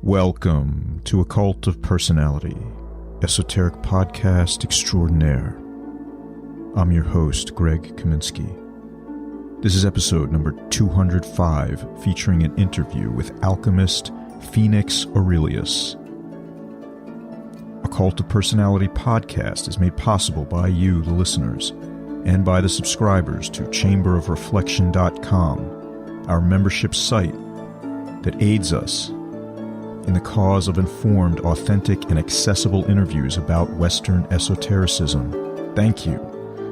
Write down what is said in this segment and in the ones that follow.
Welcome to Occult of Personality, esoteric podcast extraordinaire. I'm your host, Greg Kaminsky. This is episode number 205, featuring an interview with alchemist Pheonix Aurelius. Occult of Personality podcast is made possible by you, the listeners, and by the subscribers to chamberofreflection.com, our membership site that aids us in the cause of informed, authentic, and accessible interviews about Western esotericism. Thank you.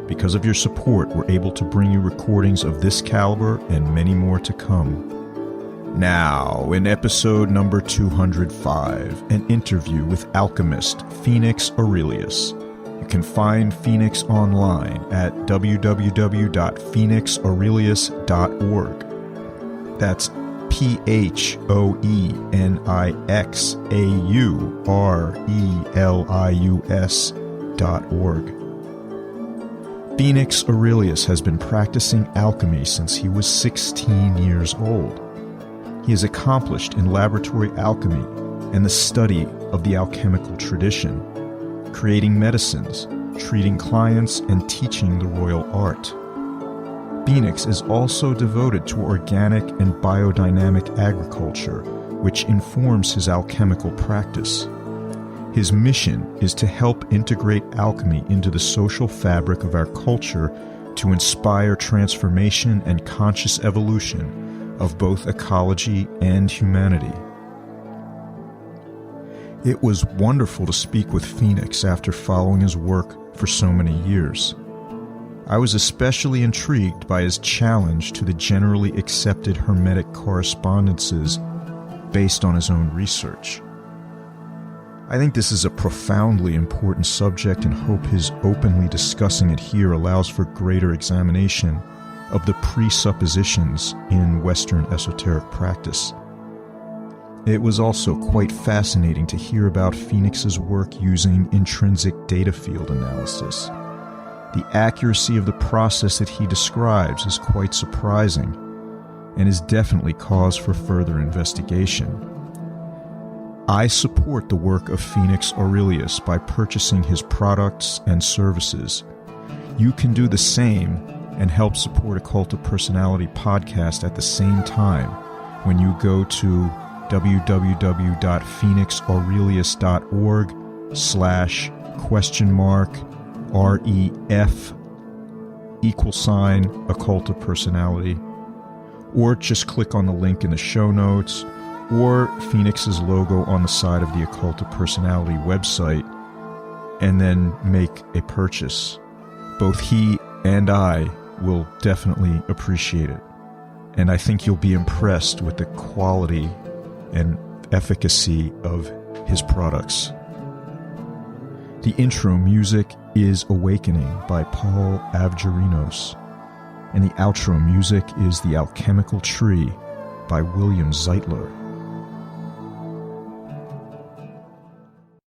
Because of your support, we're able to bring you recordings of this caliber and many more to come. Now, in episode number 205, an interview with alchemist Pheonix Aurelius. You can find Pheonix online at www.pheonixaurelius.org. That's PHOENIXAURELIUS.org. Pheonix Aurelius has been practicing alchemy since he was 16 years old. He is accomplished in laboratory alchemy and the study of the alchemical tradition, creating medicines, treating clients, and teaching the royal art. Pheonix is also devoted to organic and biodynamic agriculture, which informs his alchemical practice. His mission is to help integrate alchemy into the social fabric of our culture to inspire transformation and conscious evolution of both ecology and humanity. It was wonderful to speak with Pheonix after following his work for so many years. I was especially intrigued by his challenge to the generally accepted Hermetic correspondences based on his own research. I think this is a profoundly important subject and hope his openly discussing it here allows for greater examination of the presuppositions in Western esoteric practice. It was also quite fascinating to hear about Pheonix's work using intrinsic data field analysis. The accuracy of the process that he describes is quite surprising and is definitely cause for further investigation. I support the work of Pheonix Aurelius by purchasing his products and services. You can do the same and help support Occult of Personality podcast at the same time when you go to www.pheonix.org/REF Occult of Personality, or just click on the link in the show notes, or Pheonix's logo on the side of the Occult of Personality website, and then make a purchase. Both he and I will definitely appreciate it, and I think you'll be impressed with the quality and efficacy of his products. The intro music is Awakening by Paul Avgerinos, and the outro music is The Alchemical Tree by William Zeitler.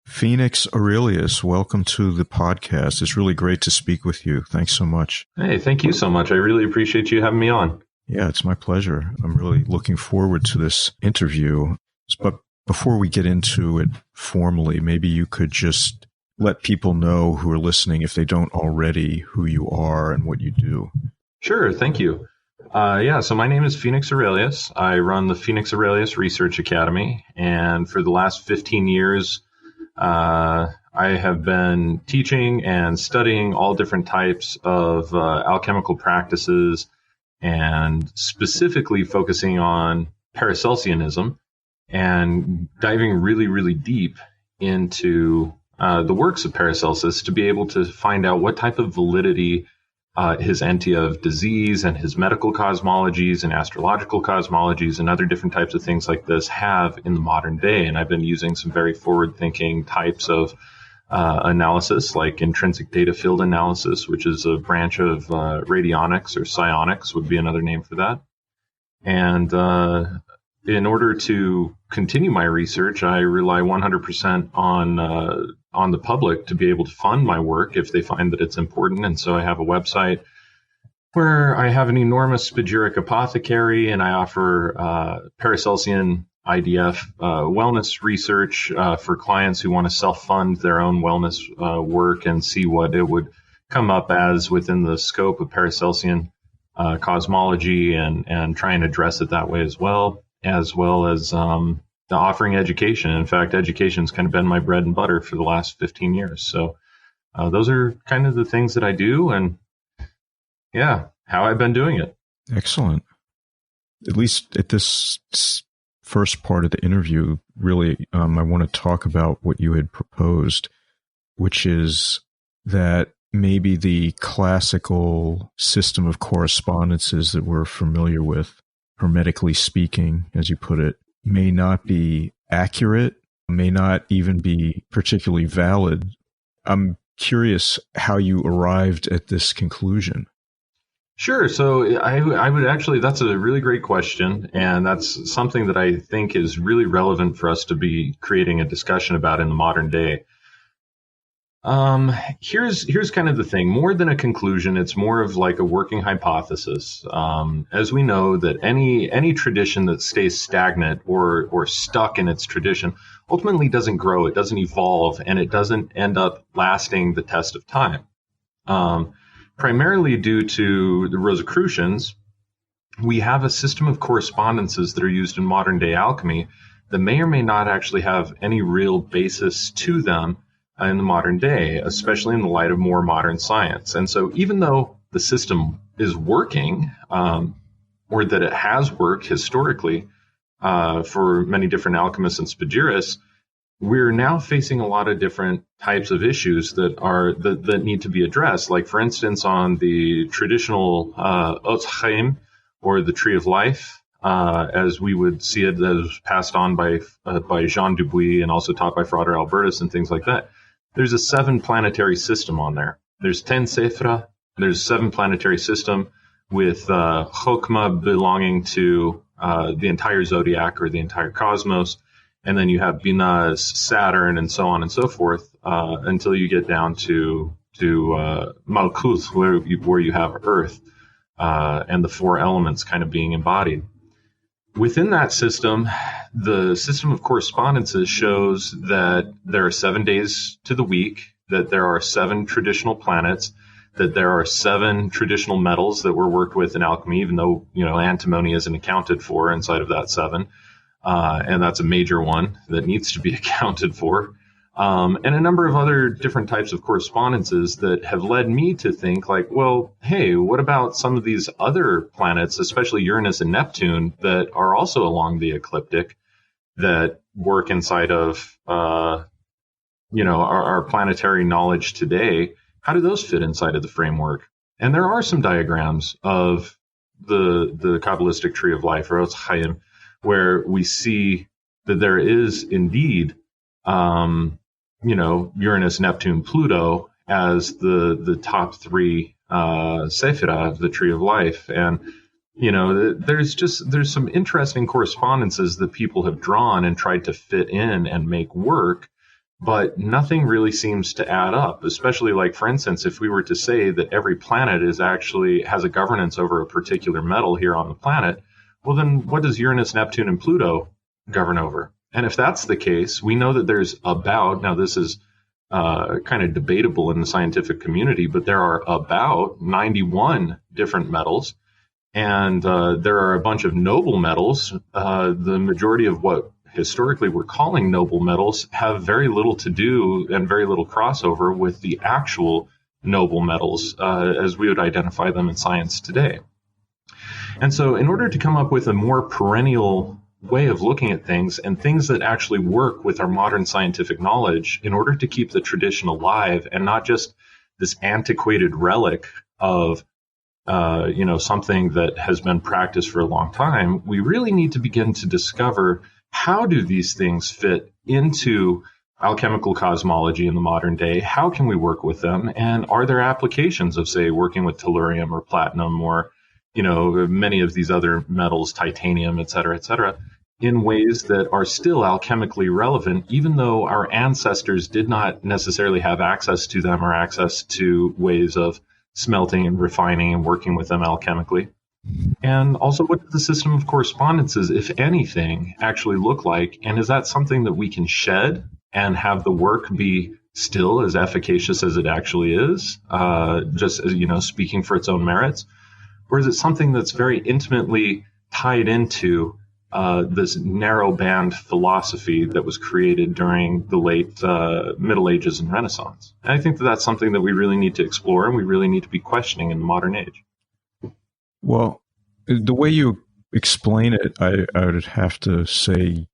Pheonix Aurelius, welcome to the podcast. It's really great to speak with you. Thanks so much. Hey, thank you so much. I really appreciate you having me on. Yeah, it's my pleasure. I'm really looking forward to this interview. But before we get into it formally, maybe you could just let people know who are listening, if they don't already, who you are and what you do. Sure, thank you. So my name is Pheonix Aurelius. I run the Pheonix Aurelius Research Academy, and for the last 15 years, I have been teaching and studying all different types of alchemical practices, and specifically focusing on Paracelsianism and diving really, really deep into the works of Paracelsus to be able to find out what type of validity his entia of disease and his medical cosmologies and astrological cosmologies and other different types of things like this have in the modern day. And I've been using some very forward-thinking types of analysis, like intrinsic data field analysis, which is a branch of radionics, or psionics would be another name for that. And in order to continue my research, I rely 100% on the public to be able to fund my work if they find that it's important. And so I have a website where I have an enormous spagyric apothecary, and I offer Paracelsian IDF wellness research for clients who want to self-fund their own wellness work and see what it would come up as within the scope of Paracelsian cosmology, and try and address it that way as well as the offering education. In fact, education's kind of been my bread and butter for the last 15 years. So those are kind of the things that I do, and yeah, how I've been doing it. Excellent. At least at this first part of the interview, really, I want to talk about what you had proposed, which is that maybe the classical system of correspondences that we're familiar with, hermetically speaking, as you put it, may not be accurate, may not even be particularly valid. I'm curious how you arrived at this conclusion. Sure. So I would actually, that's a really great question. And that's something that I think is really relevant for us to be creating a discussion about in the modern day. Here's kind of the thing. More than a conclusion, it's more of like a working hypothesis. As we know that any tradition that stays stagnant or stuck in its tradition ultimately doesn't grow, it doesn't evolve, and it doesn't end up lasting the test of time. Primarily due to the Rosicrucians, we have a system of correspondences that are used in modern day alchemy that may or may not actually have any real basis to them in the modern day, especially in the light of more modern science. And so even though the system is working, or that it has worked historically for many different alchemists and spagyrists, we're now facing a lot of different types of issues that need to be addressed. Like, for instance, on the traditional Alchemy, or the Tree of Life, as we would see it, that was passed on by Jean Dubuis and also taught by Frater Albertus and things like that. There's a 7 planetary system on there. There's 10 Sephira. There's a 7 planetary system with Chokmah belonging to the entire zodiac or the entire cosmos. And then you have Binah, Saturn, and so on and so forth, until you get down to Malkuth, where you have Earth, and the 4 elements kind of being embodied. Within that system, the system of correspondences shows that there are 7 days to the week, that there are 7 traditional planets, that there are 7 traditional metals that were worked with in alchemy, even though, antimony isn't accounted for inside of that 7. And that's a major one that needs to be accounted for. And a number of other different types of correspondences that have led me to think like, well, hey, what about some of these other planets, especially Uranus and Neptune, that are also along the ecliptic, that work inside of, our planetary knowledge today? How do those fit inside of the framework? And there are some diagrams of the Kabbalistic Tree of Life, or Chaim, where we see that there is indeed, Uranus, Neptune, Pluto as the top 3 Sephira of the Tree of Life. And, there's some interesting correspondences that people have drawn and tried to fit in and make work, but nothing really seems to add up, especially like, for instance, if we were to say that every planet has a governance over a particular metal here on the planet, well, then what does Uranus, Neptune, and Pluto govern over? And if that's the case, we know that there's now this is kind of debatable in the scientific community, but there are about 91 different metals, and there are a bunch of noble metals. The majority of what historically we're calling noble metals have very little to do and very little crossover with the actual noble metals as we would identify them in science today. And so in order to come up with a more perennial way of looking at things and things that actually work with our modern scientific knowledge, in order to keep the tradition alive and not just this antiquated relic of something that has been practiced for a long time, we really need to begin to discover, how do these things fit into alchemical cosmology in the modern day? How can we work with them? And are there applications of, say, working with tellurium or platinum or many of these other metals, titanium, et cetera, in ways that are still alchemically relevant, even though our ancestors did not necessarily have access to them or access to ways of smelting and refining and working with them alchemically? And also, what does the system of correspondences, if anything, actually look like? And is that something that we can shed and have the work be still as efficacious as it actually is, just as, speaking for its own merits? Or is it something that's very intimately tied into this narrow band philosophy that was created during the late Middle Ages and Renaissance? And I think that that's something that we really need to explore and we really need to be questioning in the modern age. Well, the way you explain it, I would have to say,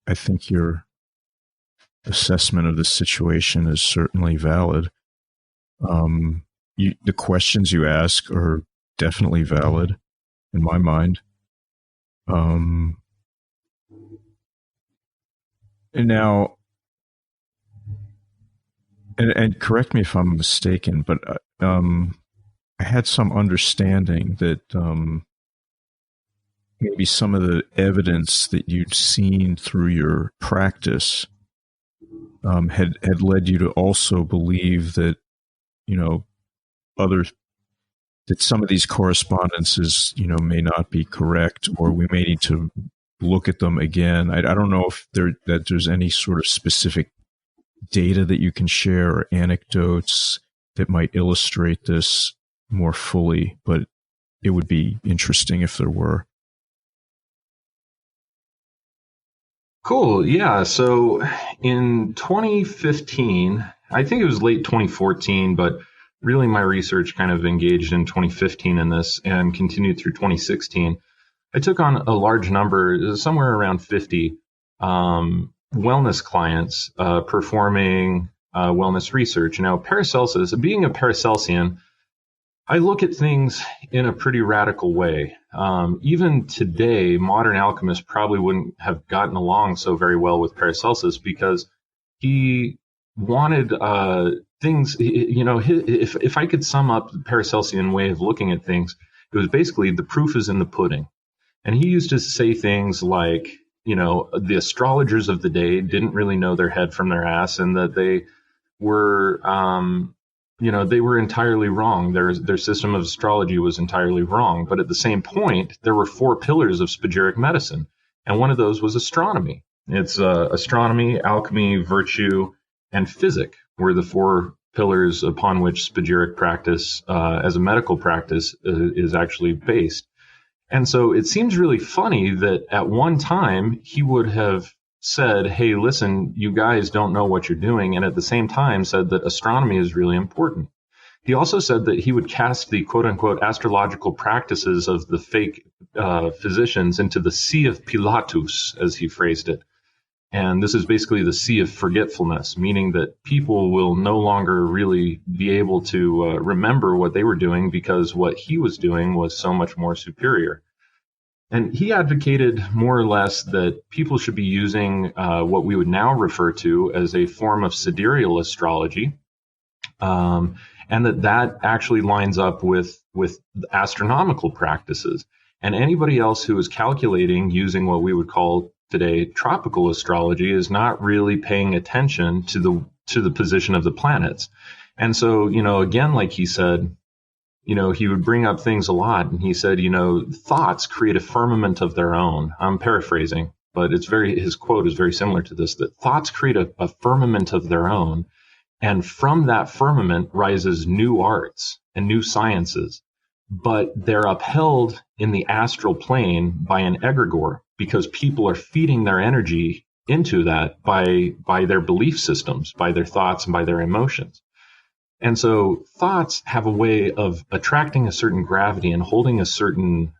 I think your assessment of the situation is certainly valid. The questions you ask are definitely valid in my mind. And now, and correct me if I'm mistaken, but I had some understanding that maybe some of the evidence that you'd seen through your practice had led you to also believe that, that some of these correspondences, may not be correct, or we may need to look at them again. I don't know if there's any sort of specific data that you can share or anecdotes that might illustrate this more fully, but it would be interesting if there were. Cool. Yeah. So in 2015, I think it was late 2014, but really my research kind of engaged in 2015 in this and continued through 2016. I took on a large number, somewhere around 50 wellness clients performing wellness research. Now, Paracelsus, being a Paracelsian, I look at things in a pretty radical way. Even today, modern alchemists probably wouldn't have gotten along so very well with Paracelsus because he wanted things, if I could sum up the Paracelsian way of looking at things, it was basically the proof is in the pudding. And he used to say things like, the astrologers of the day didn't really know their head from their ass, and that they were, they were entirely wrong. Their system of astrology was entirely wrong. But at the same point, there were 4 pillars of spagyric medicine, and one of those was astronomy. It's astronomy, alchemy, virtue, and physic were the 4 pillars upon which spagyric practice as a medical practice is actually based. And so it seems really funny that at one time he would have said, hey, listen, you guys don't know what you're doing, and at the same time said that astronomy is really important. He also said that he would cast the quote-unquote astrological practices of the fake physicians into the sea of Pilatus, as he phrased it. And this is basically the sea of forgetfulness, meaning that people will no longer really be able to remember what they were doing because what he was doing was so much more superior. And he advocated more or less that people should be using what we would now refer to as a form of sidereal astrology, and that actually lines up with astronomical practices. And anybody else who is calculating using what we would call today tropical astrology is not really paying attention to the position of the planets. And so, again, like he said, he would bring up things a lot, and he said, thoughts create a firmament of their own. I'm paraphrasing, but his quote is very similar to this, that thoughts create a firmament of their own, and from that firmament rises new arts and new sciences, but they're upheld in the astral plane by an egregore, because people are feeding their energy into that by their belief systems, by their thoughts and by their emotions. And so thoughts have a way of attracting a certain gravity and holding a certain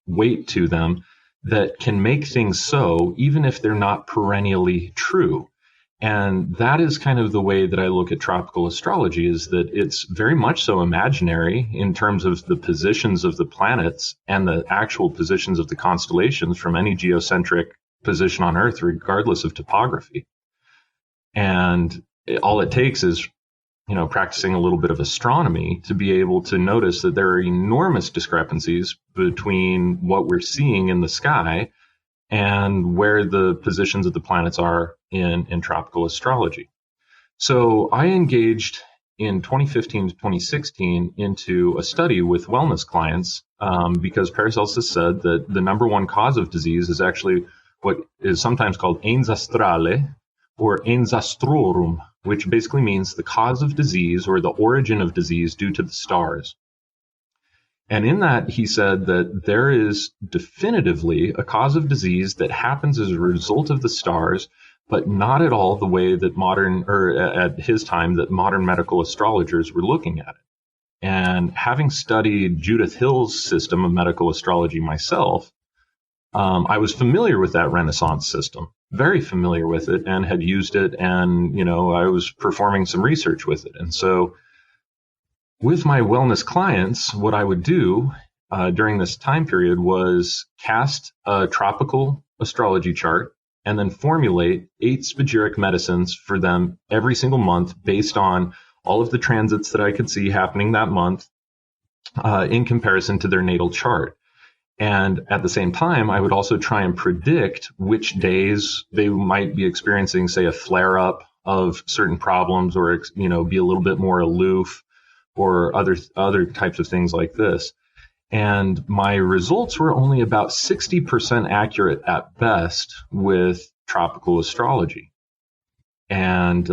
weight to them that can make things so, even if they're not perennially true. And that is kind of the way that I look at tropical astrology, is that it's very much so imaginary in terms of the positions of the planets and the actual positions of the constellations from any geocentric position on Earth, regardless of topography. And all it takes is, practicing a little bit of astronomy to be able to notice that there are enormous discrepancies between what we're seeing in the sky and where the positions of the planets are in tropical astrology. So I engaged in 2015 to 2016 into a study with wellness clients because Paracelsus said that the number one cause of disease is actually what is sometimes called ens astrale or ens astrorum, which basically means the cause of disease or the origin of disease due to the stars. And in that, he said that there is definitively a cause of disease that happens as a result of the stars, but not at all the way that at his time, that modern medical astrologers were looking at it. And having studied Judith Hill's system of medical astrology myself, I was familiar with that Renaissance system, very familiar with it, and had used it. And, I was performing some research with it. And so with my wellness clients, what I would do during this time period was cast a tropical astrology chart and then formulate 8 spagyric medicines for them every single month based on all of the transits that I could see happening that month in comparison to their natal chart. And at the same time, I would also try and predict which days they might be experiencing, say, a flare-up of certain problems or, be a little bit more aloof, or other types of things like this. And my results were only about 60% accurate at best with tropical astrology. And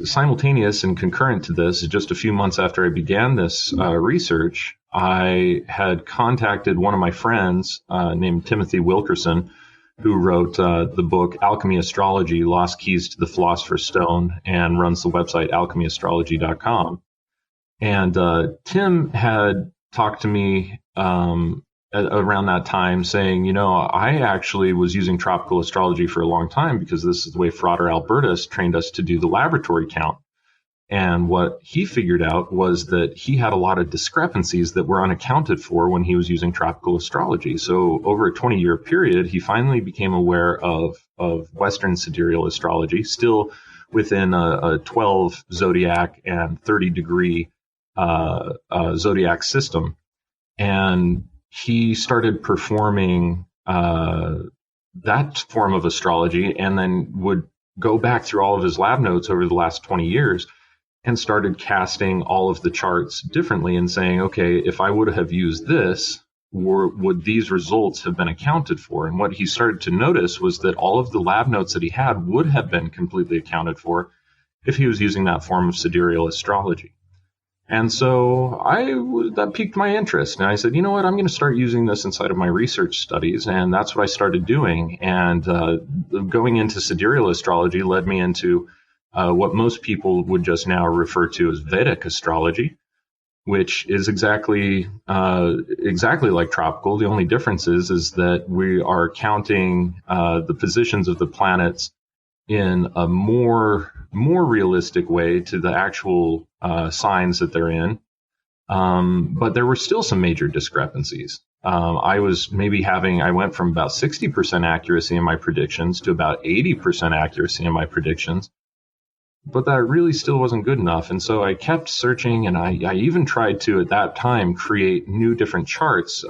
simultaneous and concurrent to this, just a few months after I began this research, I had contacted one of my friends named Timothy Wilkerson, who wrote the book Alchemy Astrology, Lost Keys to the Philosopher's Stone, and runs the website alchemyastrology.com. And Tim had talked to me around that time saying, I actually was using tropical astrology for a long time because this is the way Frater Albertus trained us to do the laboratory count. And what he figured out was that he had a lot of discrepancies that were unaccounted for when he was using tropical astrology. So over a 20-year period, he finally became aware of Western sidereal astrology, still within a 12 zodiac and 30 degree zodiac system. And he started performing that form of astrology and then would go back through all of his lab notes over the last 20 years and started casting all of the charts differently and saying, okay, if I would have used this, would these results have been accounted for? And what he started to notice was that all of the lab notes that he had would have been completely accounted for if he was using that form of sidereal astrology. And so that piqued my interest. And I said, you know what, I'm going to start using this inside of my research studies. And that's what I started doing. And going into sidereal astrology led me into what most people would just now refer to as Vedic astrology, which is exactly like tropical. The only difference is that we are counting the positions of the planets in a more realistic way to the actual signs that they're in. But there were still some major discrepancies. I went from about 60% accuracy in my predictions to about 80% accuracy in my predictions. But that really still wasn't good enough. And so I kept searching, and I even tried to, at that time, create new different charts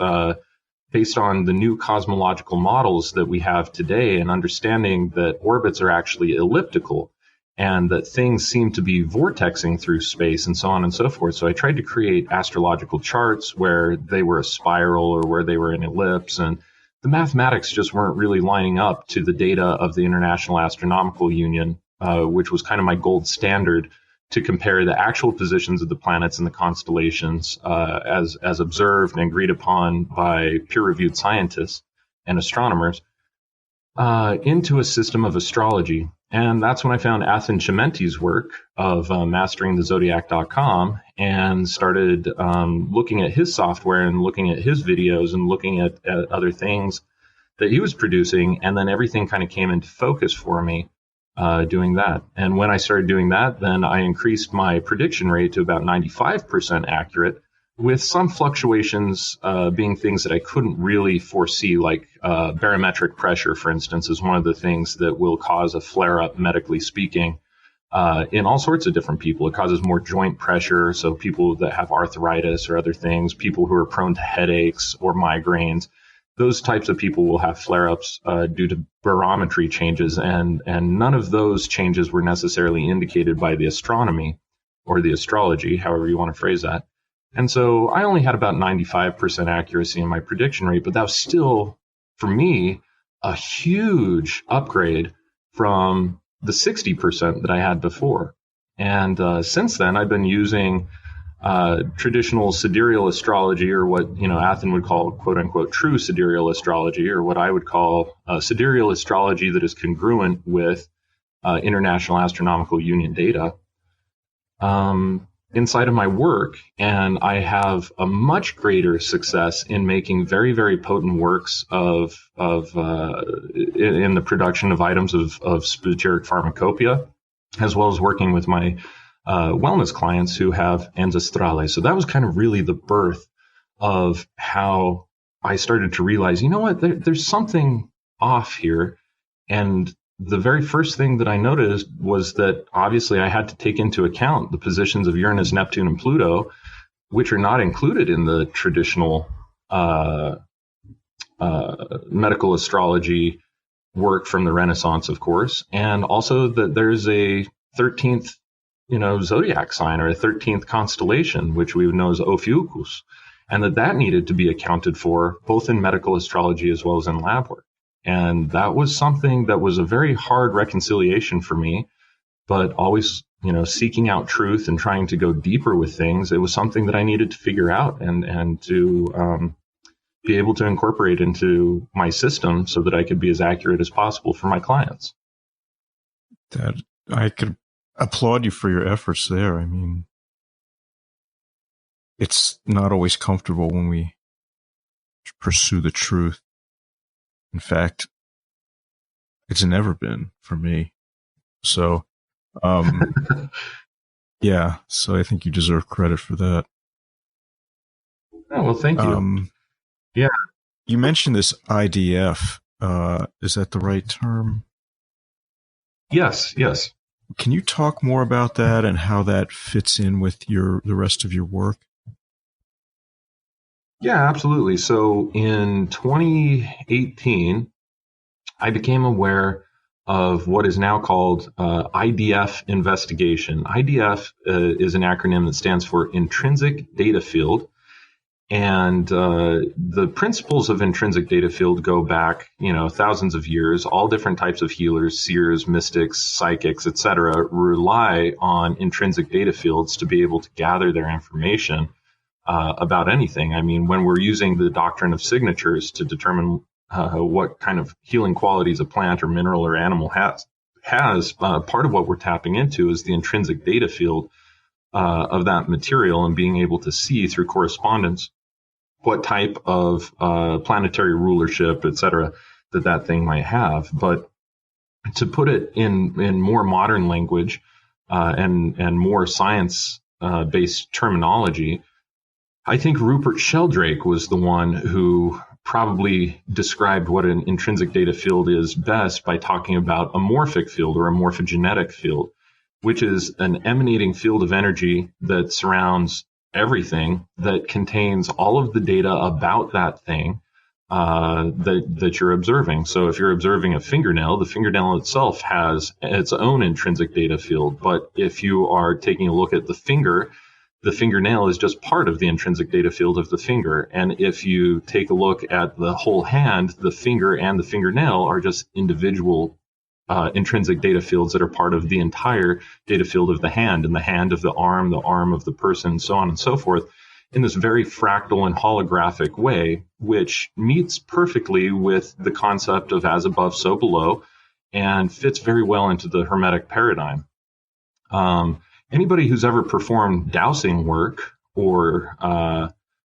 based on the new cosmological models that we have today, and understanding that orbits are actually elliptical and that things seem to be vortexing through space and so on and so forth. So I tried to create astrological charts where they were a spiral or where they were an ellipse, and the mathematics just weren't really lining up to the data of the International Astronomical Union, which was kind of my gold standard to compare the actual positions of the planets and the constellations as observed and agreed upon by peer-reviewed scientists and astronomers into a system of astrology. And that's when I found Athan Chimenti's work of masteringthezodiac.com and started looking at his software and looking at his videos and looking at other things that he was producing. And then everything kind of came into focus for me doing that. And when I started doing that, then I increased my prediction rate to about 95% accurate, with some fluctuations being things that I couldn't really foresee, like barometric pressure, for instance, is one of the things that will cause a flare-up, medically speaking, in all sorts of different people. It causes more joint pressure, so people that have arthritis or other things, people who are prone to headaches or migraines, those types of people will have flare-ups due to barometry changes, and none of those changes were necessarily indicated by the astronomy or the astrology, however you want to phrase that. And so I only had about 95% accuracy in my prediction rate, but that was still, for me, a huge upgrade from the 60% that I had before. And since then, I've been using traditional sidereal astrology, or what Athen would call "quote unquote" true sidereal astrology, or what I would call sidereal astrology that is congruent with International Astronomical Union data inside of my work, and I have a much greater success in making very, very potent works in the production of items of esoteric pharmacopoeia, as well as working with my wellness clients who have ancestrales. So that was kind of really the birth of how I started to realize, there's something off here. And the very first thing that I noticed was that obviously I had to take into account the positions of Uranus, Neptune, and Pluto, which are not included in the traditional medical astrology work from the Renaissance, of course, and also that there's a 13th zodiac sign, or a 13th constellation, which we would know as Ophiuchus, and that needed to be accounted for both in medical astrology as well as in lab work. And that was something that was a very hard reconciliation for me, but always, seeking out truth and trying to go deeper with things. It was something that I needed to figure out and to be able to incorporate into my system so that I could be as accurate as possible for my clients. That I could applaud you for your efforts there. I mean, it's not always comfortable when we pursue the truth. In fact, it's never been for me. So, yeah, so I think you deserve credit for that. Oh, well, thank you. Yeah. You mentioned this IDF. Is that the right term? Yes. Can you talk more about that and how that fits in with the rest of your work? Yeah, absolutely. So in 2018, I became aware of what is now called IDF investigation. IDF is an acronym that stands for Intrinsic Data Field. And the principles of intrinsic data field go back, thousands of years. All different types of healers, seers, mystics, psychics, etc., rely on intrinsic data fields to be able to gather their information about anything. I mean, when we're using the doctrine of signatures to determine what kind of healing qualities a plant or mineral or animal has part of what we're tapping into is the intrinsic data field of that material, and being able to see through correspondence what type of planetary rulership, etc., that thing might have. But to put it in more modern language and more science-based terminology, I think Rupert Sheldrake was the one who probably described what an intrinsic data field is best by talking about a morphic field, or a morphogenetic field, which is an emanating field of energy that surrounds everything, that contains all of the data about that thing that you're observing. So if you're observing a fingernail, the fingernail itself has its own intrinsic data field. But if you are taking a look at the fingernail is just part of the intrinsic data field of the finger. And if you take a look at the whole hand, the finger and the fingernail are just individual intrinsic data fields that are part of the entire data field of the hand, and the hand of the arm of the person, so on and so forth, in this very fractal and holographic way, which meets perfectly with the concept of as above, so below, and fits very well into the Hermetic paradigm. Anybody who's ever performed dowsing work or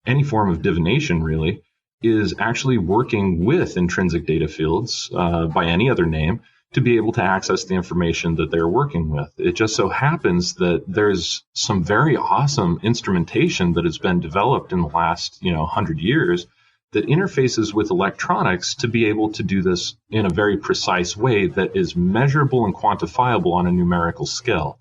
any form of divination, really, is actually working with intrinsic data fields by any other name to be able to access the information that they're working with. It just so happens that there's some very awesome instrumentation that has been developed in the last 100 years that interfaces with electronics to be able to do this in a very precise way that is measurable and quantifiable on a numerical scale.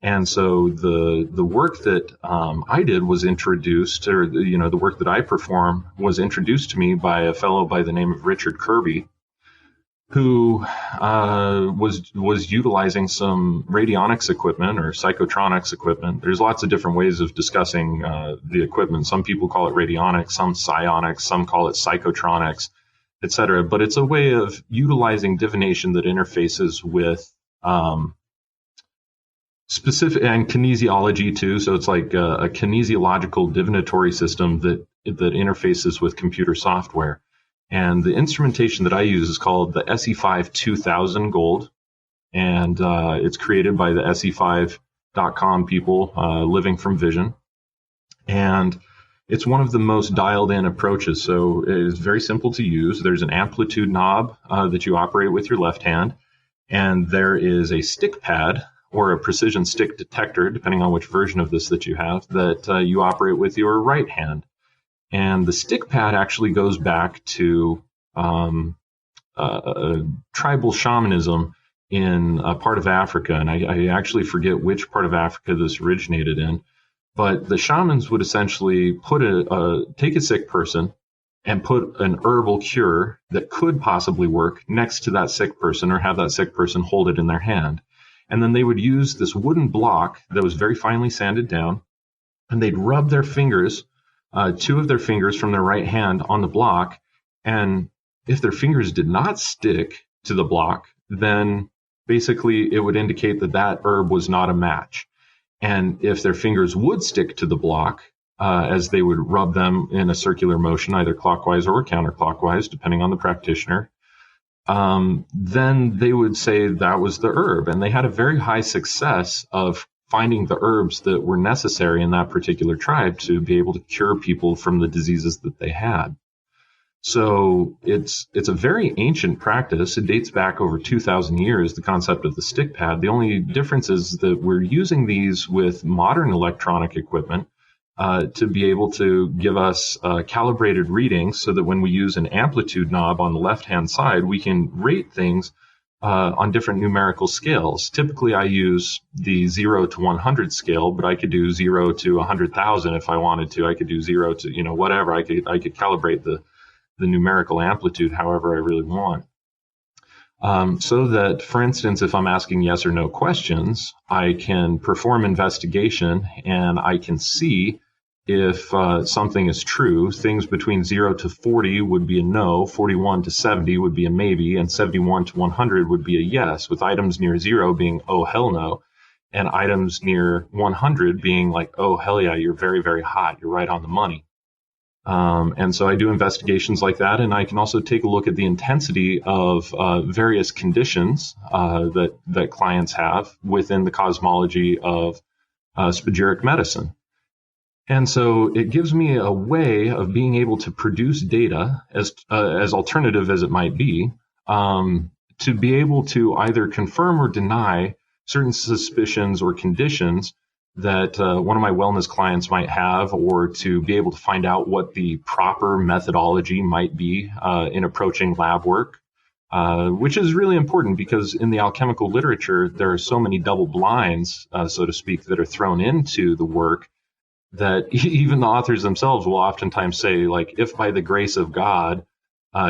And so the work that I did was introduced, or the work that I perform was introduced to me by a fellow by the name of Richard Kirby, who was utilizing some radionics equipment or psychotronics equipment. There's lots of different ways of discussing the equipment. Some people call it radionics, some psionics, some call it psychotronics, etc. But it's a way of utilizing divination that interfaces with specific, and kinesiology too. So it's like a kinesiological divinatory system that interfaces with computer software. And the instrumentation that I use is called the SE5 2000 Gold, and it's created by the SE5.com people, living from vision. And it's one of the most dialed-in approaches. So it is very simple to use. There's an amplitude knob that you operate with your left hand, and there is a stick pad or a precision stick detector, depending on which version of this that you have, that you operate with your right hand. And the stick pad actually goes back to tribal shamanism in a part of Africa. And I actually forget which part of Africa this originated in. But the shamans would essentially take a sick person and put an herbal cure that could possibly work next to that sick person, or have that sick person hold it in their hand. And then they would use this wooden block that was very finely sanded down, and they'd rub their fingers, two of their fingers from their right hand on the block. And if their fingers did not stick to the block, then basically it would indicate that that herb was not a match. And if their fingers would stick to the block, as they would rub them in a circular motion, either clockwise or counterclockwise, depending on the practitioner, then they would say that was the herb. And they had a very high success of finding the herbs that were necessary in that particular tribe to be able to cure people from the diseases that they had. So it's a very ancient practice. It dates back over 2,000 years, the concept of the stick pad. The only difference is that we're using these with modern electronic equipment to be able to give us calibrated readings, so that when we use an amplitude knob on the left-hand side, we can rate things on different numerical scales. Typically, I use the 0 to 100 scale, but I could do 0 to 100,000 if I wanted to. I could do 0 to, whatever. I could calibrate the numerical amplitude however I really want. So that, for instance, if I'm asking yes or no questions, I can perform investigation and I can see if something is true. Things between 0 to 40 would be a no, 41 to 70 would be a maybe, and 71 to 100 would be a yes, with items near 0 being, oh, hell no, and items near 100 being like, oh, hell yeah, you're very, very hot, you're right on the money. And so I do investigations like that, and I can also take a look at the intensity of various conditions that clients have within the cosmology of spagyric medicine. And so it gives me a way of being able to produce data, as alternative as it might be, to be able to either confirm or deny certain suspicions or conditions that one of my wellness clients might have, or to be able to find out what the proper methodology might be in approaching lab work, which is really important because in the alchemical literature, there are so many double blinds, so to speak, that are thrown into the work, that even the authors themselves will oftentimes say, like, if by the grace of God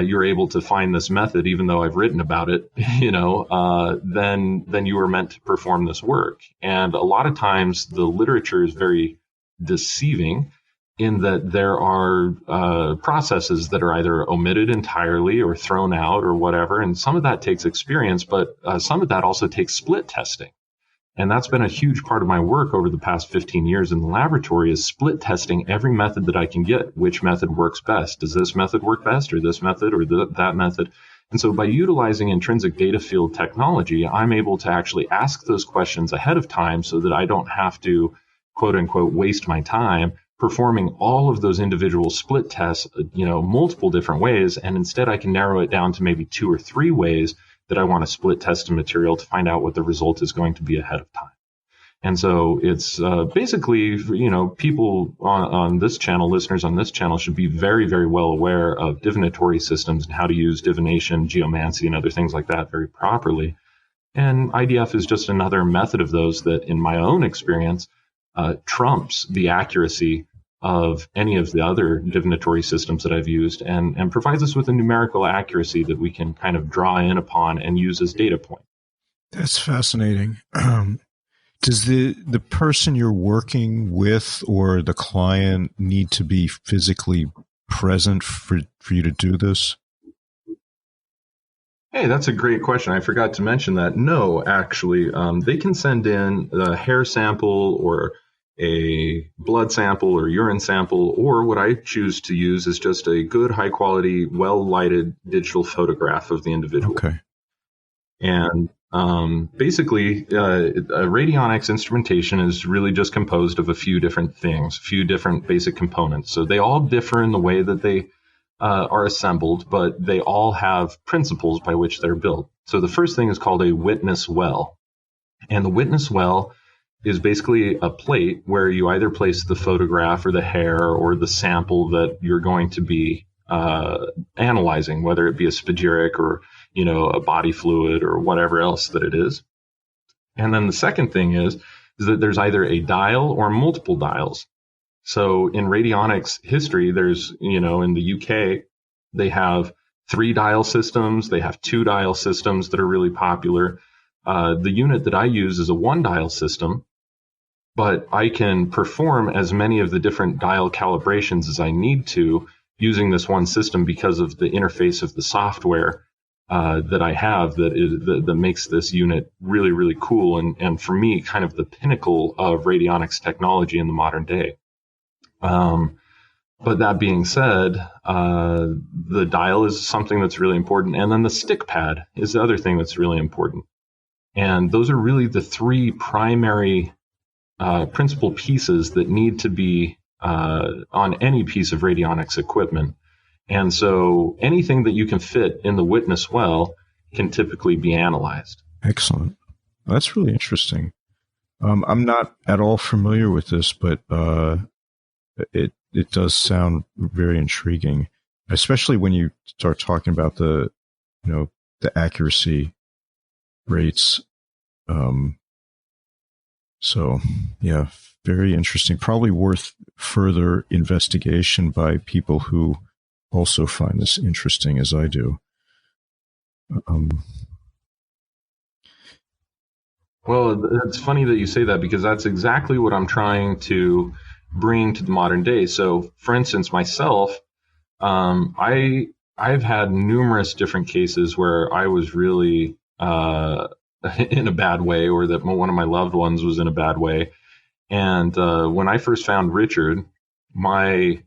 you're able to find this method, even though I've written about it, then you were meant to perform this work. And a lot of times the literature is very deceiving in that there are processes that are either omitted entirely or thrown out or whatever. And some of that takes experience, but some of that also takes split testing. And that's been a huge part of my work over the past 15 years in the laboratory, is split testing every method that I can get. Which method works best? Does this method work best, or this method, or that method? And so by utilizing intrinsic data field technology, I'm able to actually ask those questions ahead of time so that I don't have to, quote unquote, waste my time performing all of those individual split tests, multiple different ways. And instead I can narrow it down to maybe 2 or 3 ways that I want to split test a material to find out what the result is going to be ahead of time. And so it's basically, people on this channel, listeners on this channel, should be very, very well aware of divinatory systems and how to use divination, geomancy, and other things like that very properly. And IDF is just another method of those that, in my own experience, trumps the accuracy of any of the other divinatory systems that I've used, and provides us with a numerical accuracy that we can kind of draw in upon and use as data point. That's fascinating. Does the person you're working with or the client need to be physically present for you to do this? Hey, that's a great question. I forgot to mention that. No, actually, they can send in a hair sample or a blood sample or urine sample, or what I choose to use is just a good, high quality, well lighted digital photograph of the individual. Okay. And basically, radionics instrumentation is really just composed of a few different things, a few different basic components. So they all differ in the way that they are assembled, but they all have principles by which they're built. So the first thing is called a witness well. And the witness well is basically a plate where you either place the photograph or the hair or the sample that you're going to be analyzing, whether it be a spagyric or, a body fluid or whatever else that it is. And then the second thing is that there's either a dial or multiple dials. So in radionics history, there's, in the UK, they have 3 dial systems. They have 2 dial systems that are really popular. The unit that I use is a 1 dial system, but I can perform as many of the different dial calibrations as I need to using this one system because of the interface of the software that I have that makes this unit really, really cool. And for me, kind of the pinnacle of radionics technology in the modern day. But that being said, the dial is something that's really important. And then the stick pad is the other thing that's really important. And those are really the 3 primary principal pieces that need to be on any piece of radionics equipment. And so anything that you can fit in the witness well can typically be analyzed. Excellent. That's really interesting. I'm not at all familiar with this, but it does sound very intriguing, especially when you start talking about the accuracy rates. So yeah, very interesting. Probably worth further investigation by people who also find this interesting as I do. Well, it's funny that you say that because that's exactly what I'm trying to bring to the modern day. So, for instance, myself, I've had numerous different cases where I was really in a bad way, or that one of my loved ones was in a bad way. And when I first found Richard, my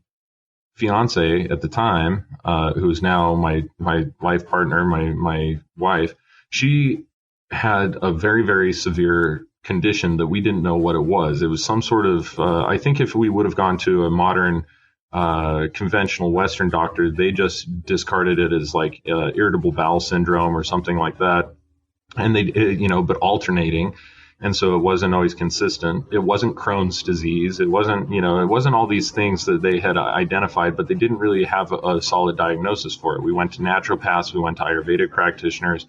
fiance at the time, who's now my life partner, my wife, she had a very, very severe condition that we didn't know what it was. It was some sort of, I think if we would have gone to a modern conventional Western doctor, they just discarded it as like irritable bowel syndrome or something like that. And but alternating. And so it wasn't always consistent. It wasn't Crohn's disease. It wasn't all these things that they had identified, but they didn't really have a solid diagnosis for it. We went to naturopaths. We went to Ayurvedic practitioners.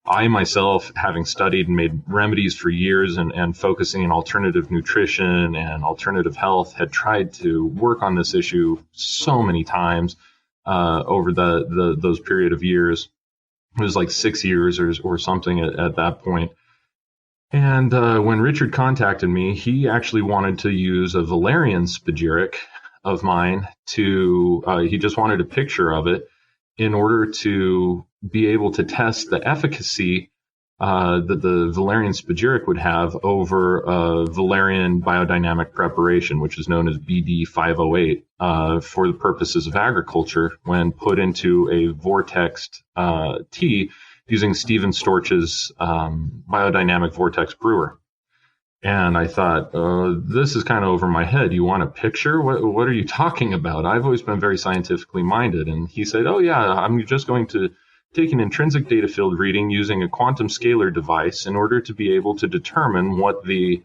I myself, having studied and made remedies for years and focusing on alternative nutrition and alternative health, had tried to work on this issue so many times over those period of years. It was like 6 years or something at that point. And when Richard contacted me, he actually wanted to use a Valerian spagyric of mine he just wanted a picture of it in order to be able to test the efficacy that the Valerian spagyric would have over Valerian biodynamic preparation, which is known as BD 508, for the purposes of agriculture when put into a vortexed tea using Stephen Storch's biodynamic vortex brewer. And I thought, this is kind of over my head. You want a picture? What are you talking about? I've always been very scientifically minded. And he said, oh, yeah, I'm just going to take an intrinsic data field reading using a quantum scalar device in order to be able to determine what the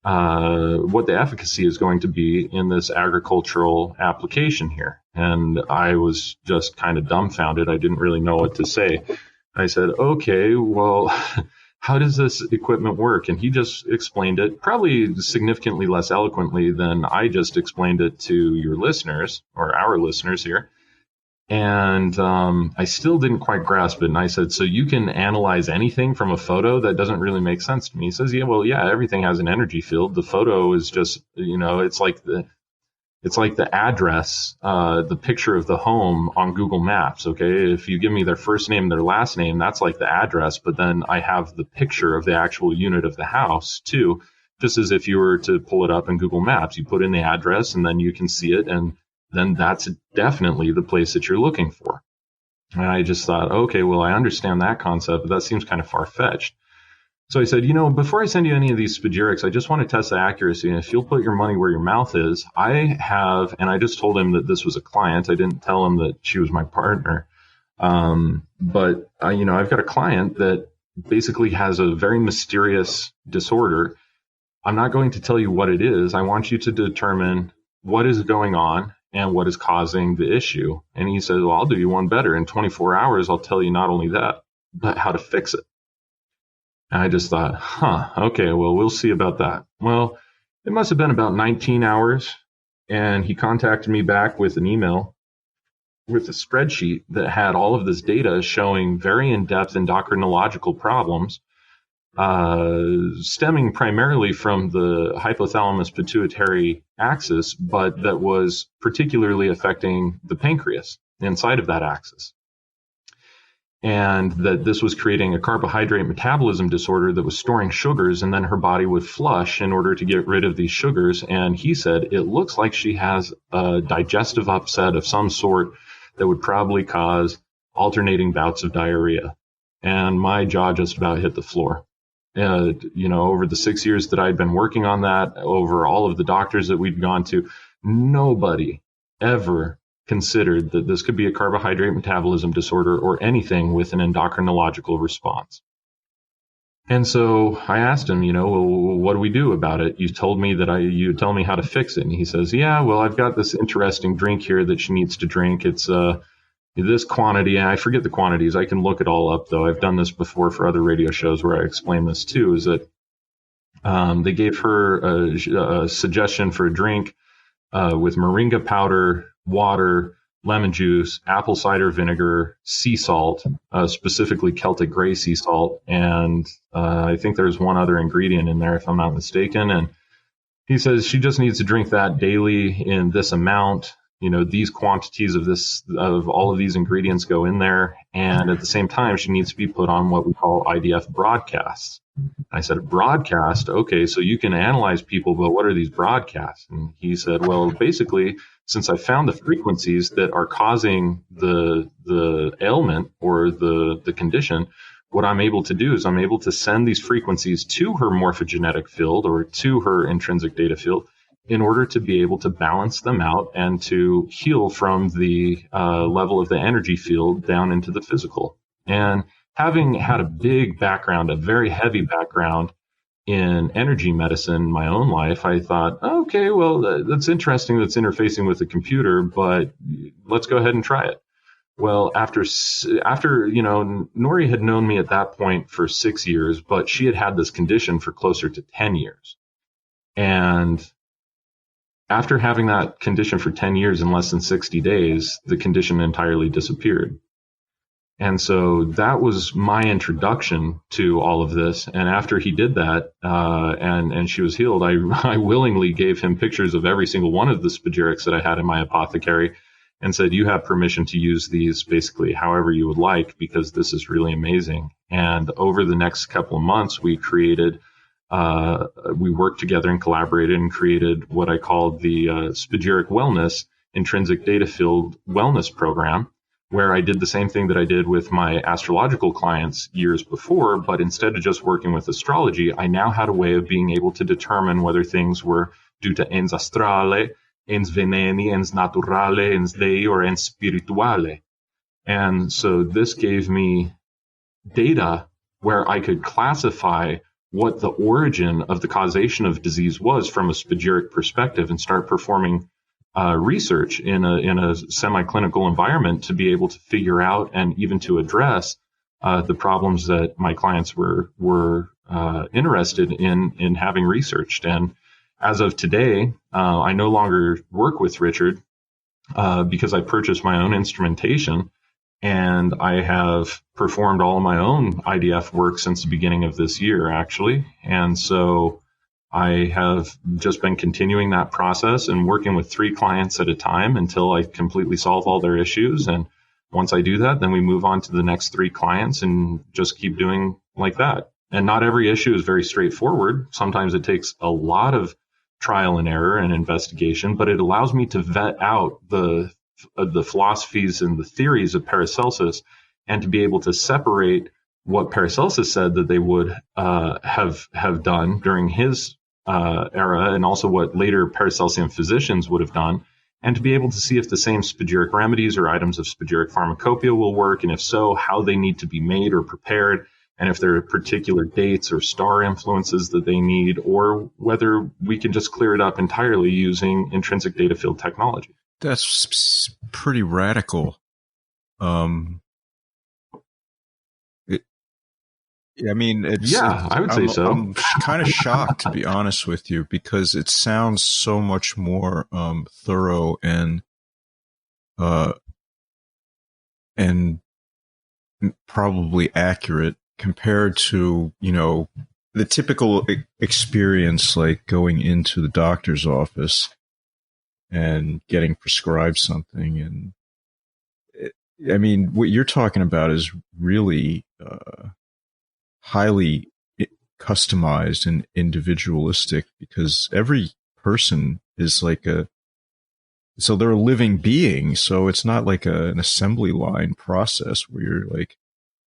efficacy is going to be in this agricultural application here. And I was just kind of dumbfounded. I didn't really know what to say. I said, okay, well, how does this equipment work? And he just explained it probably significantly less eloquently than I just explained it to your listeners or our listeners here. And I still didn't quite grasp it. And I said, so you can analyze anything from a photo? That doesn't really make sense to me. He says, yeah, everything has an energy field. The photo is just, it's like the address, the picture of the home on Google Maps. Okay. If you give me their first name, their last name, that's like the address. But then I have the picture of the actual unit of the house too, just as if you were to pull it up in Google Maps. You put in the address and then you can see it. And then that's definitely the place that you're looking for. And I just thought, okay, well, I understand that concept, but that seems kind of far-fetched. So I said, before I send you any of these spagyrics, I just want to test the accuracy. And if you'll put your money where your mouth is, and I just told him that this was a client. I didn't tell him that she was my partner. But I've got a client that basically has a very mysterious disorder. I'm not going to tell you what it is. I want you to determine what is going on and what is causing the issue. And he said, well, I'll do you one better. In 24 hours, I'll tell you not only that, but how to fix it. And I just thought, okay, well, we'll see about that. Well, it must have been about 19 hours. And he contacted me back with an email with a spreadsheet that had all of this data showing very in-depth endocrinological problems, stemming primarily from the hypothalamus pituitary axis, but that was particularly affecting the pancreas inside of that axis. And that this was creating a carbohydrate metabolism disorder that was storing sugars, and then her body would flush in order to get rid of these sugars. And he said, it looks like she has a digestive upset of some sort that would probably cause alternating bouts of diarrhea. And my jaw just about hit the floor. Over the 6 years that I'd been working on that, over all of the doctors that we'd gone to, nobody ever considered that this could be a carbohydrate metabolism disorder or anything with an endocrinological response. And so I asked him, well, what do we do about it? You told me that you tell me how to fix it. And he says, yeah, well, I've got this interesting drink here that she needs to drink. It's this quantity, and I forget the quantities. I can look it all up, though. I've done this before for other radio shows where I explain this too, is that they gave her a suggestion for a drink with moringa powder, water, lemon juice, apple cider vinegar, sea salt, specifically Celtic gray sea salt, and I think there's one other ingredient in there, if I'm not mistaken. And he says she just needs to drink that daily in this amount. These quantities of all of these ingredients go in there. And at the same time, she needs to be put on what we call IDF broadcasts. I said, broadcast? Okay, so you can analyze people, but what are these broadcasts? And he said, well, basically, since I found the frequencies that are causing the ailment or the condition, what I'm able to do is I'm able to send these frequencies to her morphogenetic field or to her intrinsic data field in order to be able to balance them out and to heal from the level of the energy field down into the physical. And having had a big background, a very heavy background in energy medicine in my own life, I thought, okay, well, that's interesting. That's interfacing with the computer, but let's go ahead and try it. Well, after Nori had known me at that point for 6 years, but she had this condition for closer to 10 years. And after having that condition for 10 years in less than 60 days, the condition entirely disappeared. And so that was my introduction to all of this. And after he did that, and she was healed, I willingly gave him pictures of every single one of the spagyrics that I had in my apothecary and said, you have permission to use these basically however you would like, because this is really amazing. And over the next couple of months, we worked together and collaborated and created what I called the Spagyric Wellness Intrinsic Data Field Wellness Program, where I did the same thing that I did with my astrological clients years before, but instead of just working with astrology, I now had a way of being able to determine whether things were due to ens astrale, ens veneni, ens naturale, ens dei, or ens spirituale. And so this gave me data where I could classify what the origin of the causation of disease was from a spagyric perspective and start performing research in a semi-clinical environment to be able to figure out and even to address the problems that my clients were interested in having researched. And as of today, I no longer work with Richard because I purchased my own instrumentation, and I have performed all of my own IDF work since the beginning of this year, actually. And so I have just been continuing that process and working with 3 clients at a time until I completely solve all their issues. And once I do that, then we move on to the next 3 clients and just keep doing like that. And not every issue is very straightforward. Sometimes it takes a lot of trial and error and investigation, but it allows me to vet out the philosophies and the theories of Paracelsus, and to be able to separate what Paracelsus said that they would have done during his era, and also what later Paracelsian physicians would have done, and to be able to see if the same spagyric remedies or items of spagyric pharmacopoeia will work, and if so, how they need to be made or prepared, and if there are particular dates or star influences that they need, or whether we can just clear it up entirely using intrinsic data field technology. That's pretty radical. I mean, I would say so. I'm kind of shocked, to be honest with you, because it sounds so much more thorough and probably accurate compared to, the typical experience, like going into the doctor's office and getting prescribed something. And I mean, what you're talking about is really highly customized and individualistic, because every person is so they're a living being. So it's not like an assembly line process where you're like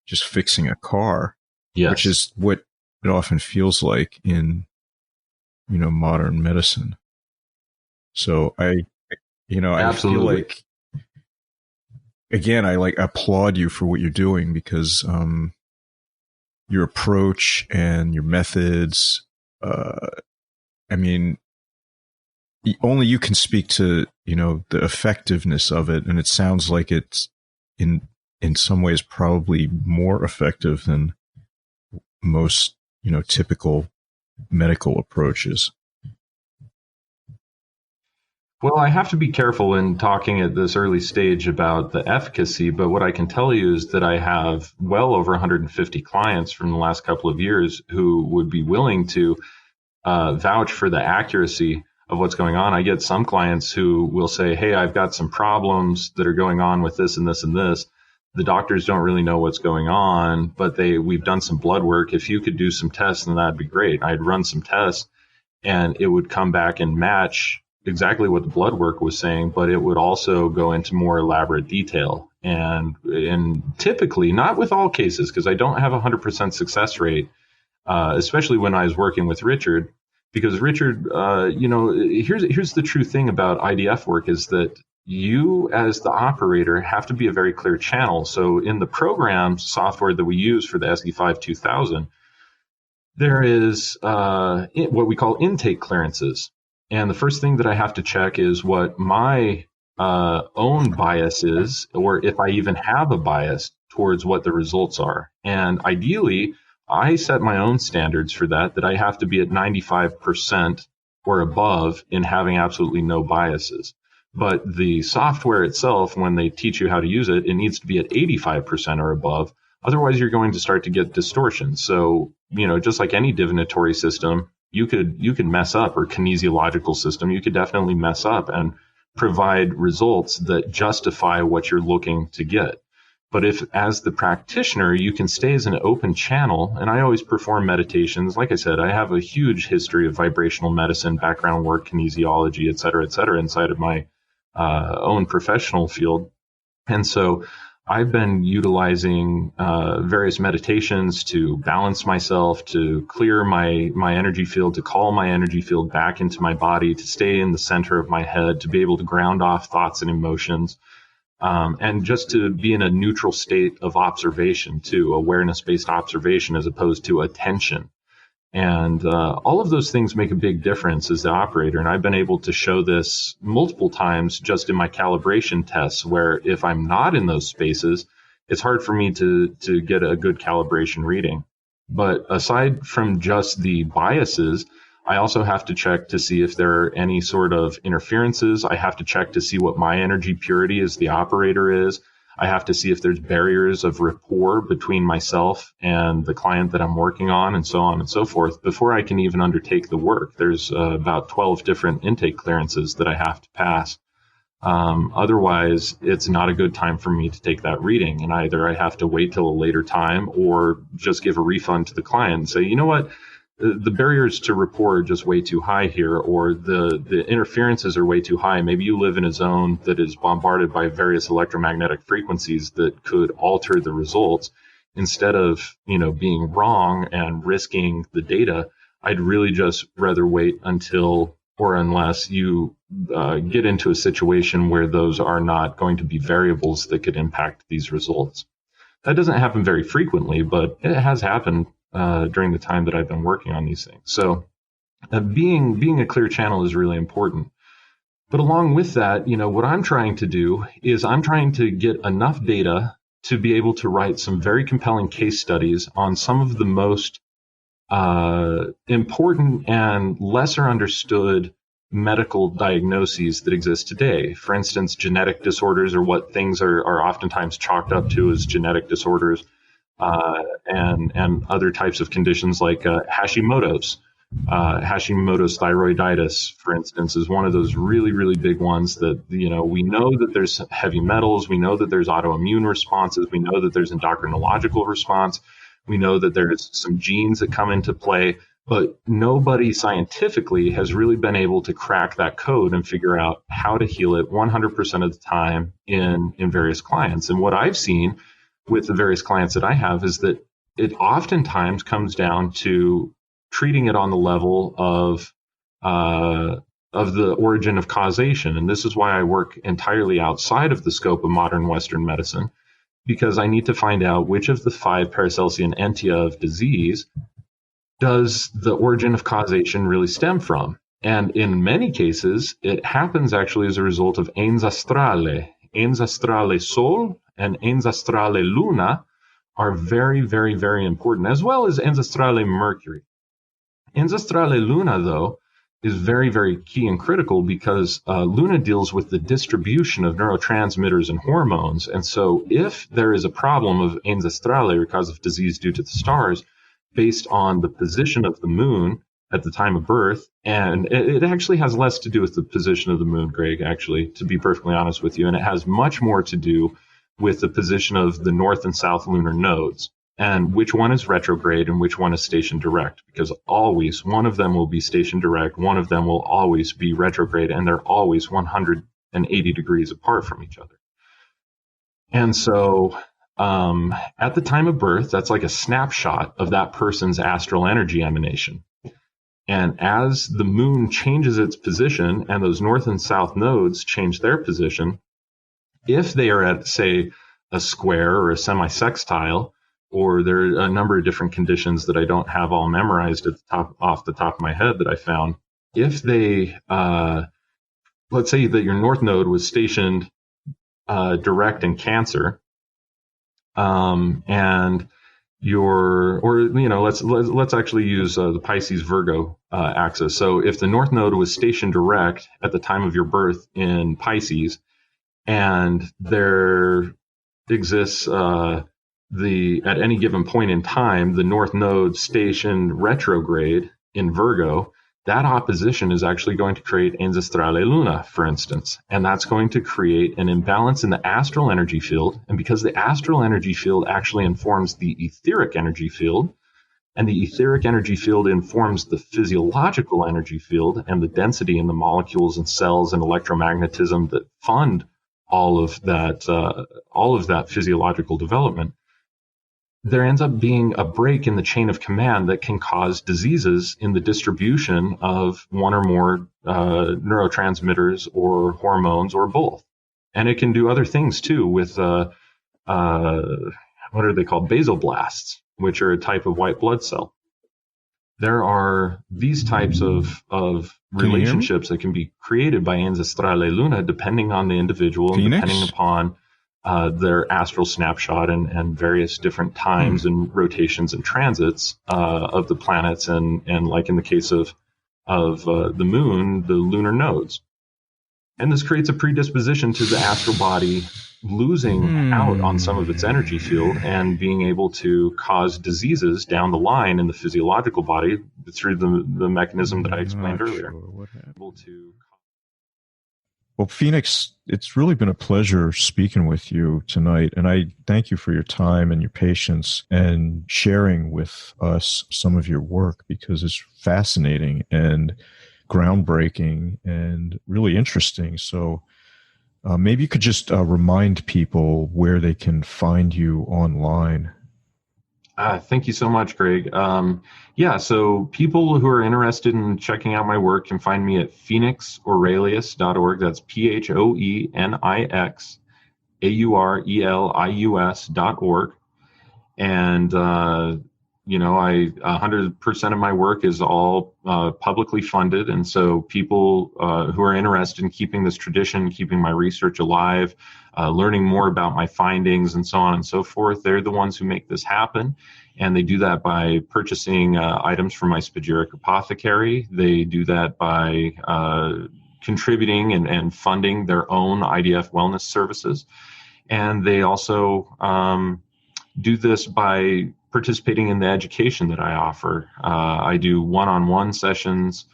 just fixing a car, yes, which is what it often feels like in, modern medicine. So I feel like, again, I applaud you for what you're doing, because your approach and your methods, I mean, only you can speak to, the effectiveness of it. And it sounds like it's in some ways probably more effective than most, typical medical approaches. Well, I have to be careful in talking at this early stage about the efficacy, but what I can tell you is that I have well over 150 clients from the last couple of years who would be willing to vouch for the accuracy of what's going on. I get some clients who will say, hey, I've got some problems that are going on with this and this and this. The doctors don't really know what's going on, but we've done some blood work. If you could do some tests, then that'd be great. I'd run some tests and it would come back and match exactly what the blood work was saying, but it would also go into more elaborate detail. And typically, not with all cases, because I don't have a 100% success rate, especially when I was working with Richard, because Richard, here's the true thing about IDF work is that you as the operator have to be a very clear channel. So in the program software that we use for the SE5 2000, there is what we call intake clearances. And the first thing that I have to check is what my own bias is, or if I even have a bias towards what the results are. And ideally, I set my own standards for that I have to be at 95% or above in having absolutely no biases. But the software itself, when they teach you how to use it, it needs to be at 85% or above. Otherwise, you're going to start to get distortions. So, just like any divinatory system, you could mess up, or kinesiological system, you could definitely mess up and provide results that justify what you're looking to get. But if, as the practitioner, you can stay as an open channel, and I always perform meditations. Like I said, I have a huge history of vibrational medicine, background work, kinesiology, et cetera, inside of my own professional field. And so I've been utilizing various meditations to balance myself, to clear my energy field, to call my energy field back into my body, to stay in the center of my head, to be able to ground off thoughts and emotions, and just to be in a neutral state of observation too, awareness-based observation as opposed to attention. And all of those things make a big difference as the operator. And I've been able to show this multiple times just in my calibration tests, where if I'm not in those spaces, it's hard for me to get a good calibration reading. But aside from just the biases, I also have to check to see if there are any sort of interferences. I have to check to see what my energy purity as the operator is. I have to see if there's barriers of rapport between myself and the client that I'm working on, and so on and so forth, before I can even undertake the work. There's about 12 different intake clearances that I have to pass. Otherwise, it's not a good time for me to take that reading. And either I have to wait till a later time or just give a refund to the client and say, you know what, the barriers to rapport are just way too high here, or the interferences are way too high. Maybe you live in a zone that is bombarded by various electromagnetic frequencies that could alter the results. Instead of, being wrong and risking the data, I'd really just rather wait until or unless you get into a situation where those are not going to be variables that could impact these results. That doesn't happen very frequently, but it has happened during the time that I've been working on these things. So being a clear channel is really important. But along with that, what I'm trying to do is I'm trying to get enough data to be able to write some very compelling case studies on some of the most important and lesser understood medical diagnoses that exist today. For instance, genetic disorders are what things are oftentimes chalked up to as genetic disorders, and other types of conditions like Hashimoto's. Hashimoto's thyroiditis, for instance, is one of those really, really big ones that, we know that there's heavy metals, we know that there's autoimmune responses, we know that there's endocrinological response, we know that there's some genes that come into play, but nobody scientifically has really been able to crack that code and figure out how to heal it 100% of the time in various clients. And what I've seen with the various clients that I have is that it oftentimes comes down to treating it on the level of the origin of causation. And this is why I work entirely outside of the scope of modern Western medicine, because I need to find out which of the 5 Paracelsian entia of disease does the origin of causation really stem from. And in many cases, it happens actually as a result of ens astrale. Ens astrale Sol and ens astrale Luna are very, very, very important, as well as ens astrale Mercury. Ens astrale Luna, though, is very, very key and critical because Luna deals with the distribution of neurotransmitters and hormones. And so if there is a problem of ens astrale, or cause of disease due to the stars, based on the position of the moon at the time of birth, and it actually has less to do with the position of the moon, Greg, actually, to be perfectly honest with you, and it has much more to do with the position of the north and south lunar nodes, and which one is retrograde and which one is station direct, because always one of them will be station direct, one of them will always be retrograde, and they're always 180 degrees apart from each other. And so at the time of birth, that's like a snapshot of that person's astral energy emanation. And as the moon changes its position and those north and south nodes change their position, if they are at, say, a square or a semi-sextile, or there are a number of different conditions that I don't have all memorized off the top of my head that I found, if they, let's say that your north node was stationed direct in Cancer, and let's actually use the Pisces Virgo axis. So if the north node was stationed direct at the time of your birth in Pisces, and there exists at any given point in time, the north node stationed retrograde in Virgo, that opposition is actually going to create ens astrale Luna, for instance. And that's going to create an imbalance in the astral energy field. And because the astral energy field actually informs the etheric energy field, and the etheric energy field informs the physiological energy field and the density in the molecules and cells and electromagnetism that fund all of that physiological development, there ends up being a break in the chain of command that can cause diseases in the distribution of one or more neurotransmitters or hormones or both. And it can do other things too with, what are they called? Basoblasts, which are a type of white blood cell. There are these types of relationships that can be created by ens astrale Luna depending on the individual and depending upon their astral snapshot and various different times and rotations and transits of the planets, and like in the case of the moon, the lunar nodes. And this creates a predisposition to the astral body losing out on some of its energy field and being able to cause diseases down the line in the physiological body through the mechanism that I explained earlier. Well, Pheonix, it's really been a pleasure speaking with you tonight, and I thank you for your time and your patience and sharing with us some of your work, because it's fascinating and groundbreaking and really interesting. So maybe you could just remind people where they can find you online. Thank you so much, Greg. So people who are interested in checking out my work can find me at pheonixaurelius.org. That's PHOENIXAURELIUS.org. And, 100% of my work is all publicly funded. And so people who are interested in keeping this tradition, keeping my research alive, learning more about my findings and so on and so forth, they're the ones who make this happen. And they do that by purchasing items from my spagyric apothecary. They do that by contributing and funding their own IDF wellness services. And they also do this by participating in the education that I offer. I do one-on-one sessions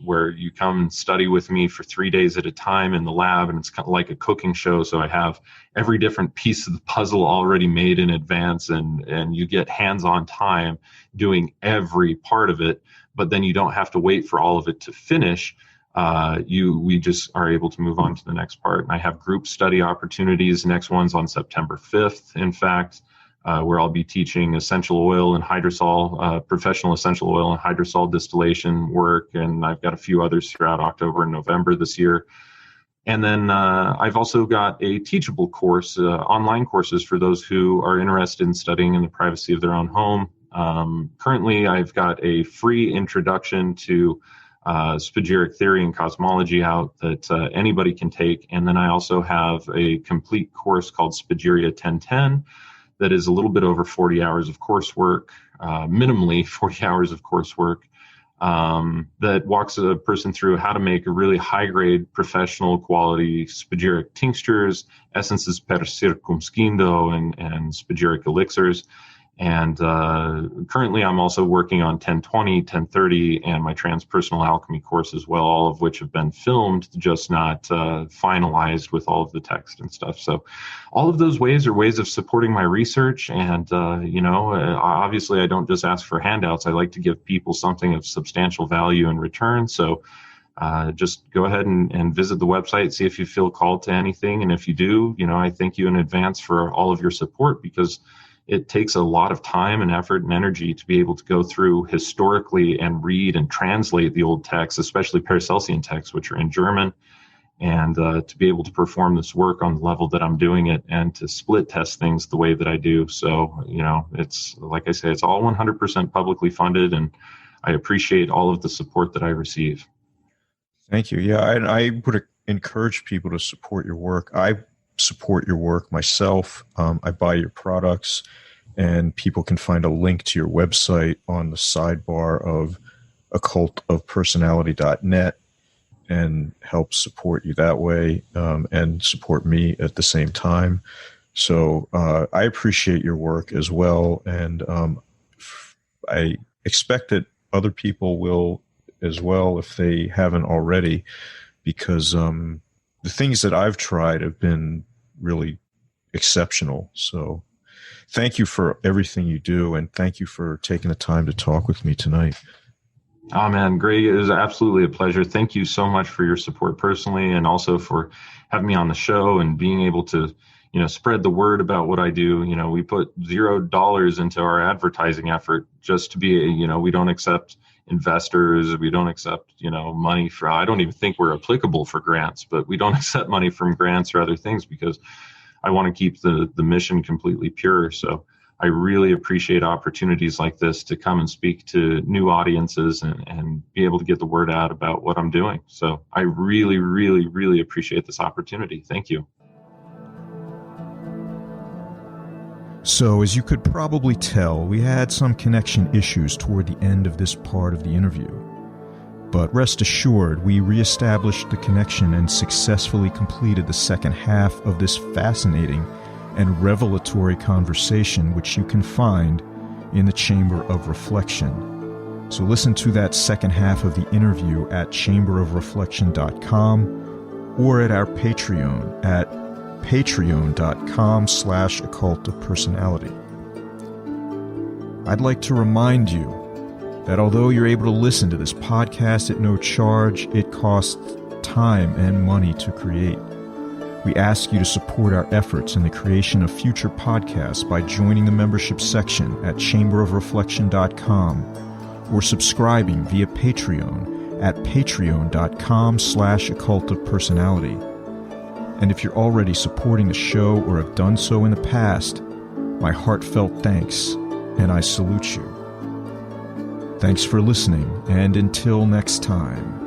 where you come and study with me for 3 days at a time in the lab, and it's kind of like a cooking show. So I have every different piece of the puzzle already made in advance, and you get hands-on time doing every part of it, but then you don't have to wait for all of it to finish. We just are able to move on to the next part. And I have group study opportunities. The next one's on September 5th, in fact, where I'll be teaching essential oil and hydrosol, professional essential oil and hydrosol distillation work. And I've got a few others throughout October and November this year. And then I've also got a teachable course, online courses for those who are interested in studying in the privacy of their own home. Currently, I've got a free introduction to spagyric theory and cosmology out that anybody can take. And then I also have a complete course called Spagyria 1010 that is a little bit over 40 hours of coursework, minimally 40 hours of coursework, that walks a person through how to make a really high-grade, professional quality spagyric tinctures, essences per circumscrindo, and spagyric elixirs. And currently I'm also working on 1020, 1030, and my transpersonal alchemy course as well, all of which have been filmed, just not finalized with all of the text and stuff. So all of those ways are ways of supporting my research. And, obviously I don't just ask for handouts. I like to give people something of substantial value in return. So just go ahead and visit the website, see if you feel called to anything. And if you do, I thank you in advance for all of your support, because it takes a lot of time and effort and energy to be able to go through historically and read and translate the old texts, especially Paracelsian texts, which are in German, and to be able to perform this work on the level that I'm doing it, and to split test things the way that I do. So, it's, like I say, it's all 100% publicly funded, and I appreciate all of the support that I receive. Thank you. Yeah, and I would encourage people to support your work. I support your work myself. I buy your products, and people can find a link to your website on the sidebar of occultofpersonality.net and help support you that way, and support me at the same time. So I appreciate your work as well, and I expect that other people will as well if they haven't already, because the things that I've tried have been really exceptional. So thank you for everything you do, and thank you for taking the time to talk with me tonight. Oh, man, Greg, it was absolutely a pleasure. Thank you so much for your support personally, and also for having me on the show and being able to, spread the word about what I do. We put $0 into our advertising effort just to be, we don't accept investors. We don't accept, money for, I don't even think we're applicable for grants, but we don't accept money from grants or other things, because I want to keep the mission completely pure. So I really appreciate opportunities like this to come and speak to new audiences and be able to get the word out about what I'm doing. So I really, really, really appreciate this opportunity. Thank you. So, as you could probably tell, we had some connection issues toward the end of this part of the interview. But rest assured, we reestablished the connection and successfully completed the second half of this fascinating and revelatory conversation, which you can find in the Chamber of Reflection. So listen to that second half of the interview at chamberofreflection.com or at our Patreon at patreon.com/occult of personality. I'd like to remind you that although you're able to listen to this podcast at no charge, it costs time and money to create. We ask you to support our efforts in the creation of future podcasts by joining the membership section at chamberofreflection.com or subscribing via Patreon at patreon.com/occult of personality. And if you're already supporting the show or have done so in the past, my heartfelt thanks, and I salute you. Thanks for listening, and until next time.